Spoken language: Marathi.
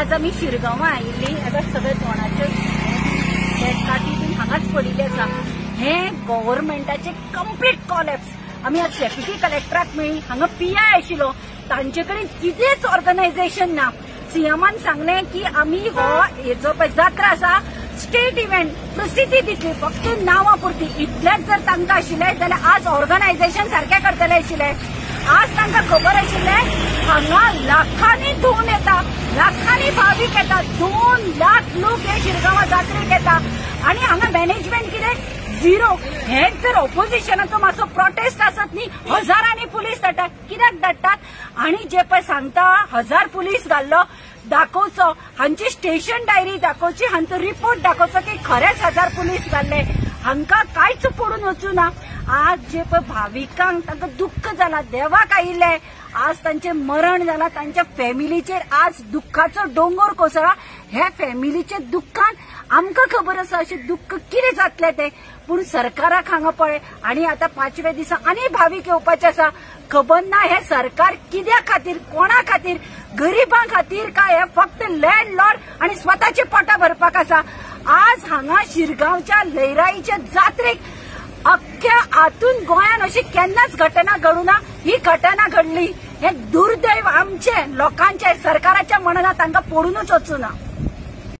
आज आम्ही शिरगांवा आयिल्ली सगळे तोंडाचे काठीतून हांगाच पडिल्ले आसा। हे गव्हर्नमेंटाचे कंप्लीट कॉलेप्स। आम्ही आज डेप्युटी कलेक्टराक मेळ्ळी, हांगा पीआय आशिल्लो, तांचे कडेन कितेंच ऑर्गनायझेशन ना। सीएमान सांगले की आम्ही जो जात्रा आसा स्टेट इव्हेंट प्रसिद्धी दितली, फक्त नांवा पुरती। इतलेच जर तांकां आशिल्ले जाल्यार आज ऑर्गनायझेशन सारखे करतले आशिल्ले। आज तांकां खबर आशिल्ले हांगा लाखांनी धुवन येता, लाखांनी भाविक येता, 2 लाख लोक हे शिरगांवा जात्रेक येता आणि हांगा मॅनेजमेंट कितें झिरो। हेच जर ऑपोजिशनाचो मातसो प्रोटेस्ट आसत न्ही, हजारांनी पुलीस धाडटात। कित्याक धाडटात? आणि जे पळय सांगता 1000 पुलीस घाल्लो दाखोवचो, हांची स्टेशन डायरी दाखोवची, हांचो रिपोर्ट दाखोवचो की खरेच 1000 पुलीस घाल्ले। हांकां कांयच पडून वचूं ना। आज जे पळय भाविकांक तांकां दुःख जाला, देवाक आयिल्ले, आज तांचे मरण जाला, तांच्या फॅमिलीचेर आज दुःखाचो डोंगर कोसळ्ळा। ह्या फॅमिलीचे दुःखान आमकां खबर आसा अशें दुःख कितें जातलें तें, पूण सरकाराक हांगा पळय आनी आतां 5व्या दिसा आनी भाविक येवपाचे आसा। खबर ना हे सरकार कित्या खातीर, कोणा खातीर, गरिबां खातीर काय हे फक्त लँडलॉर्ड आणि स्वताची पोटां भरपाक आसा। आज हांगा शिरगांवच्या लयराईच्या जात्रेक अख्ख्या हातून गोंयान अशी केन्नाच घटना घडूं ना। ही घटना घडली, हे दुर्दैव आमचे लोकांचे, सरकाराच्या मनात तांकां पडूनच वचूं ना।